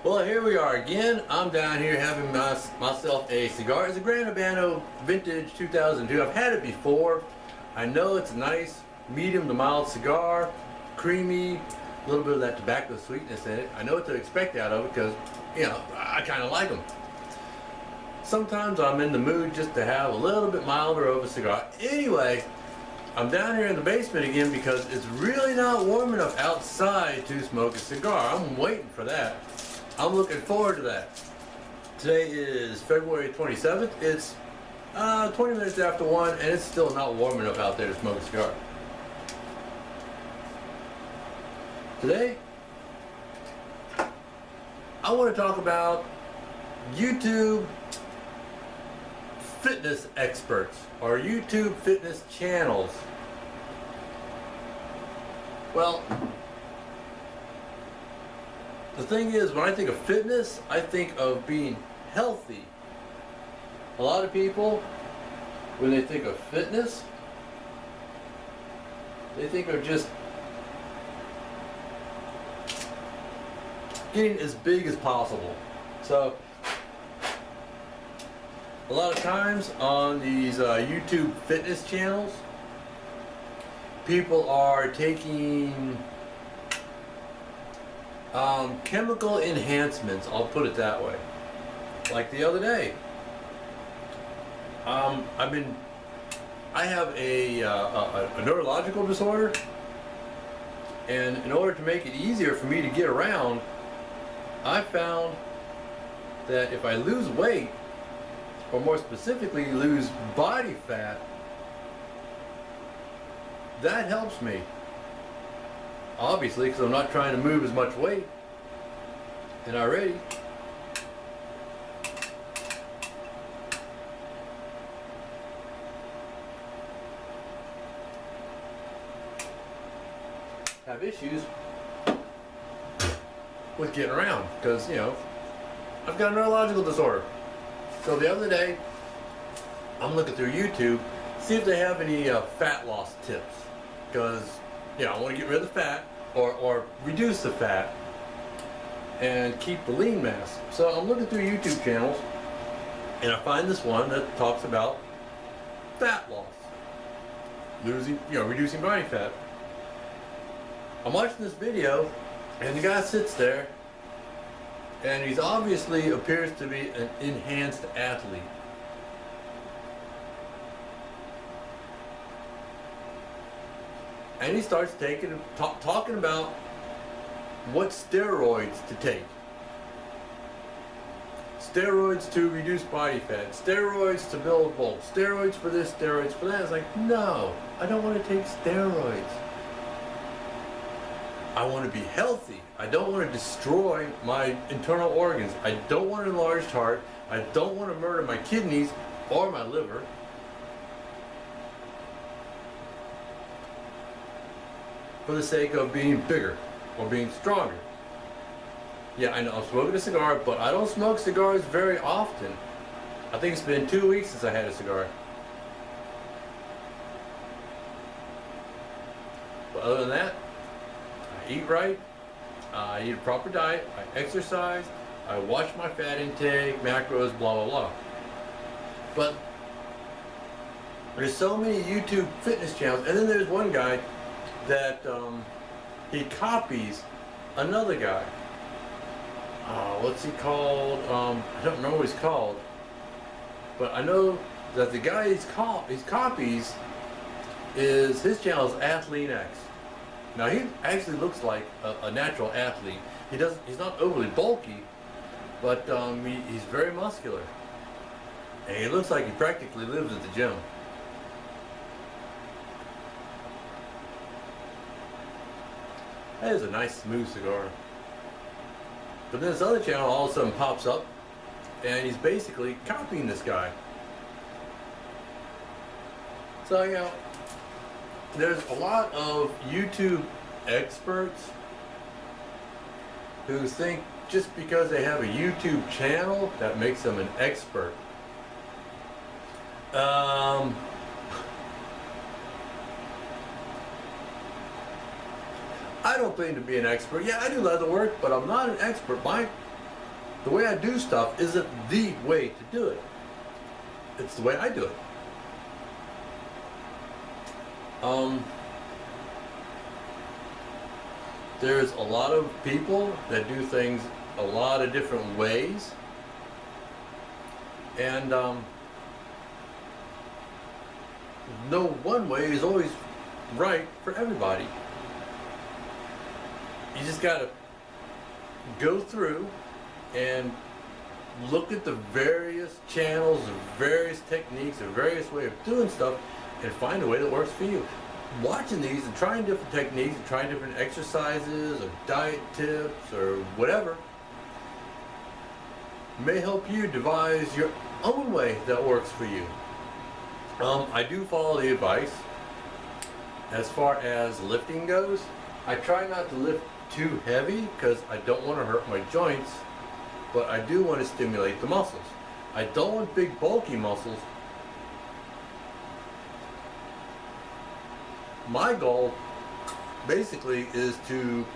Well, here we are again. I'm down here having myself a cigar. It's a Gran Habano Vintage 2002. I've had it before. I know it's a nice medium to mild cigar, creamy, a little bit of that tobacco sweetness in it. I know what to expect out of it because, you know, I kind of like them. Sometimes I'm in the mood just to have a little bit milder of a cigar. Anyway, I'm down here in the basement again because it's really not warm enough outside to smoke a cigar. I'm waiting for that. I'm looking forward to that. Today is February 27th. It's 20 minutes after 1 and it's still not warm enough out there to smoke a cigar. Today, I want to talk about YouTube fitness experts or YouTube fitness channels. Well, the thing is, when I think of fitness, I think of being healthy. A lot of people, when they think of fitness, they think of just getting as big as possible. So, a lot of times on these YouTube fitness channels, people are taking chemical enhancements, I'll put it that way. Like the other day, I have a neurological disorder, and in order to make it easier for me to get around, I found that if I lose weight, or more specifically lose body fat, that helps me. Obviously, because I'm not trying to move as much weight, and already have issues with getting around because, you know, I've got a neurological disorder. So the other day, I'm looking through YouTube, see if they have any fat loss tips, because, you know, I want to get rid of the fat or reduce the fat and keep the lean mass. So I'm looking through YouTube channels and I find this one that talks about fat loss, reducing body fat. I'm watching this video and the guy sits there and he's obviously appears to be an enhanced athlete. And he starts talking about what steroids to take. Steroids to reduce body fat, steroids to build bulk, steroids for this, steroids for that. It's like, no, I don't want to take steroids. I want to be healthy. I don't want to destroy my internal organs. I don't want an enlarged heart. I don't want to murder my kidneys or my liver. For the sake of being bigger or being stronger. Yeah, I know I'm smoking a cigar, but I don't smoke cigars very often. I think it's been 2 weeks since I had a cigar. But other than that, I eat right, I eat a proper diet, I exercise, I watch my fat intake, macros, blah blah blah. But there's so many YouTube fitness channels, and then there's one guy that he copies another guy. What's he called? I don't remember what he's called, but I know that the guy he copies is, his channel is Athlete X. Now he actually looks like a natural athlete. He's not overly bulky, but he's very muscular, and he looks like he practically lives at the gym. That is a nice smooth cigar. But then this other channel all of a sudden pops up and he's basically copying this guy. So, you know, there's a lot of YouTube experts who think just because they have a YouTube channel that makes them an expert. I don't claim to be an expert. Yeah, I do leather work, but I'm not an expert. the way I do stuff isn't the way to do it. It's the way I do it. There's a lot of people that do things a lot of different ways, and no one way is always right for everybody. You just gotta go through and look at the various channels, the various techniques, the various way of doing stuff, and find a way that works for you. Watching these and trying different techniques and trying different exercises or diet tips or whatever may help you devise your own way that works for you. I do follow the advice as far as lifting goes. I try not to lift too heavy because I don't want to hurt my joints, but I do want to stimulate the muscles. I don't want big bulky muscles. My goal basically is to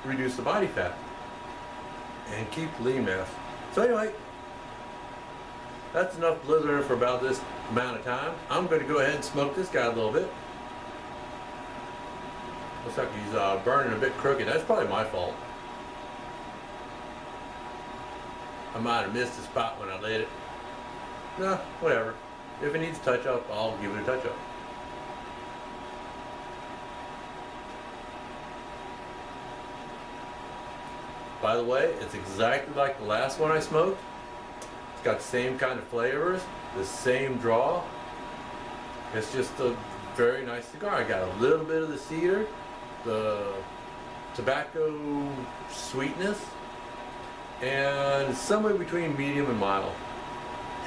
reduce the body fat and keep lean mass. So anyway, that's enough blithering for about this amount of time. I'm going to go ahead and smoke this guy a little bit. Looks like he's burning a bit crooked. That's probably my fault. I might have missed the spot when I lit it. Nah, whatever. If it needs a touch up, I'll give it a touch up. By the way, it's exactly like the last one I smoked. It's got the same kind of flavors, the same draw. It's just a very nice cigar. I got a little bit of the cedar, the tobacco sweetness, and somewhere between medium and mild.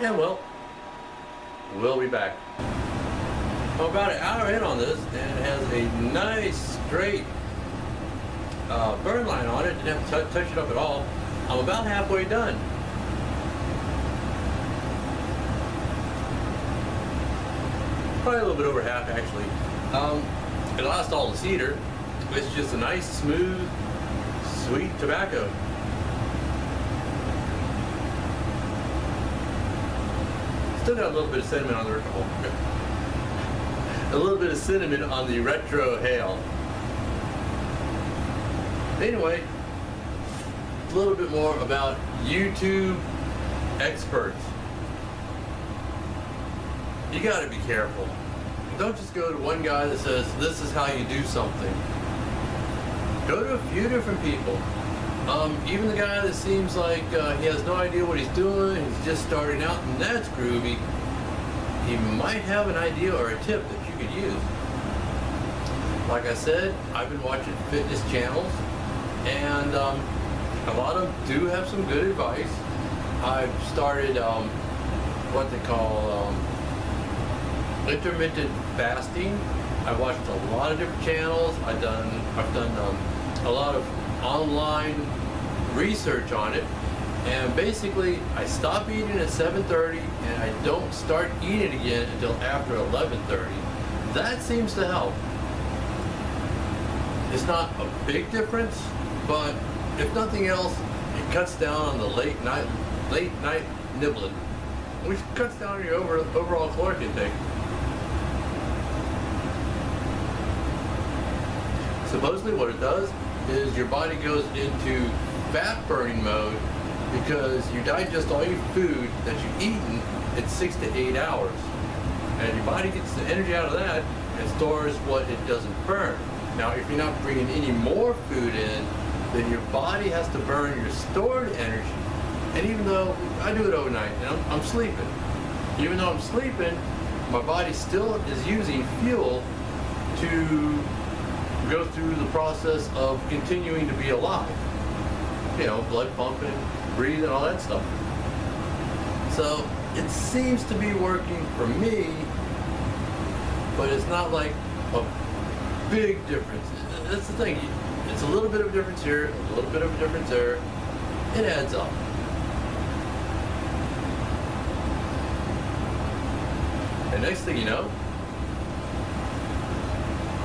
And well, we'll be back. I'm about an hour in on this, and it has a nice straight burn line on it. Didn't have to touch it up at all. I'm about halfway done. Probably a little bit over half, actually. It lost all the cedar. It's just a nice, smooth, sweet tobacco. Still got a little bit of cinnamon on the a little bit of cinnamon on the retro hail. Anyway, a little bit more about YouTube experts. You gotta be careful. Don't just go to one guy that says, this is how you do something. Go to a few different people. Even the guy that seems like he has no idea what he's doing, he's just starting out, and that's groovy. He might have an idea or a tip that you could use. Like I said, I've been watching fitness channels, and a lot of them do have some good advice. I've started what they call intermittent fasting. I've watched a lot of different channels. I've done a lot of online research on it, and basically I stop eating at 7:30 and I don't start eating again until after 11:30. That seems to help. It's not a big difference, but if nothing else, it cuts down on the late night nibbling, which cuts down on your overall caloric intake. Supposedly what it does is your body goes into fat burning mode because you digest all your food that you've eaten in 6 to 8 hours. And your body gets the energy out of that and stores what it doesn't burn. Now, if you're not bringing any more food in, then your body has to burn your stored energy. And even though I do it overnight and I'm sleeping, even though I'm sleeping, my body still is using fuel to go through the process of continuing to be alive. You know, blood pumping, breathing, all that stuff. So it seems to be working for me, but it's not like a big difference. That's the thing. It's a little bit of a difference here, a little bit of a difference there. It adds up. And next thing you know,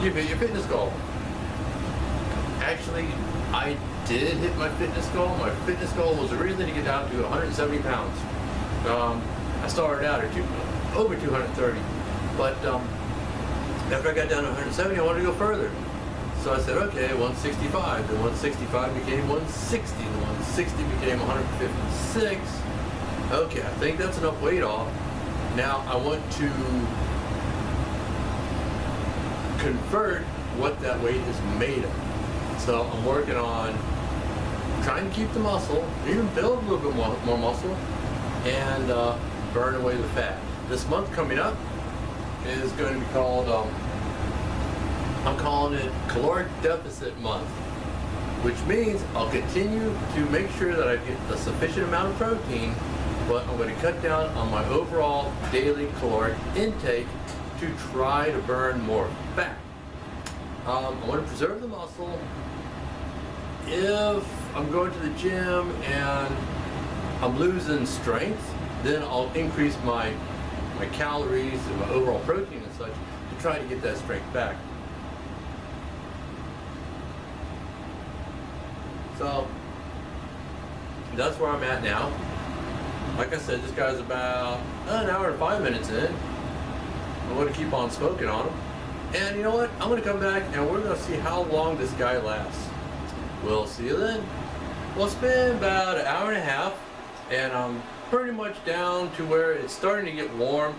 you've hit your fitness goal. Actually, I did hit my fitness goal. My fitness goal was originally to get down to 170 pounds. I started out at over 230, but after I got down to 170, I wanted to go further. So I said, okay, 165. The 165 became 160. The 160 became 156. Okay, I think that's enough weight off. Now I want to convert what that weight is made of. So I'm working on trying to keep the muscle, even build a little bit more muscle, and burn away the fat. This month coming up is going to be called, I'm calling it caloric deficit month, which means I'll continue to make sure that I get a sufficient amount of protein, but I'm going to cut down on my overall daily caloric intake to try to burn more fat. I want to preserve the muscle. If I'm going to the gym and I'm losing strength, then I'll increase my calories and my overall protein and such to try to get that strength back. So that's where I'm at now. Like I said, this guy's about an hour and 5 minutes in. I'm going to keep on smoking on him. And you know what? I'm going to come back and we're going to see how long this guy lasts. We'll see you then. Well, it's been about an hour and a half, and I'm pretty much down to where it's starting to get warm.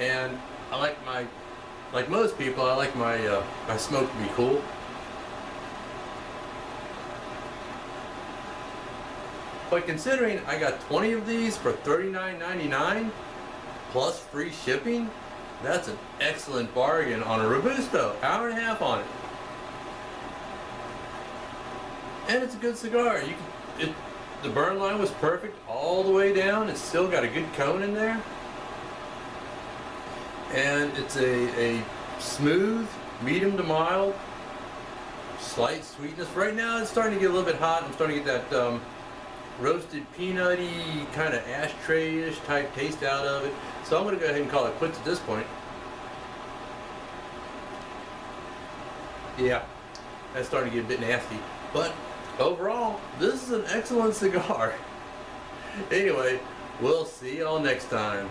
And I like most people, I like my smoke to be cool. But considering I got 20 of these for $39.99 plus free shipping, that's an excellent bargain on a Robusto. Hour and a half on it. And it's a good cigar. The burn line was perfect all the way down. It's still got a good cone in there. And it's a smooth, medium to mild, slight sweetness. Right now it's starting to get a little bit hot. I'm starting to get that roasted peanutty, kind of ashtray-ish type taste out of it. So I'm going to go ahead and call it quits at this point. Yeah, that's starting to get a bit nasty. But overall, this is an excellent cigar. Anyway, we'll see y'all next time.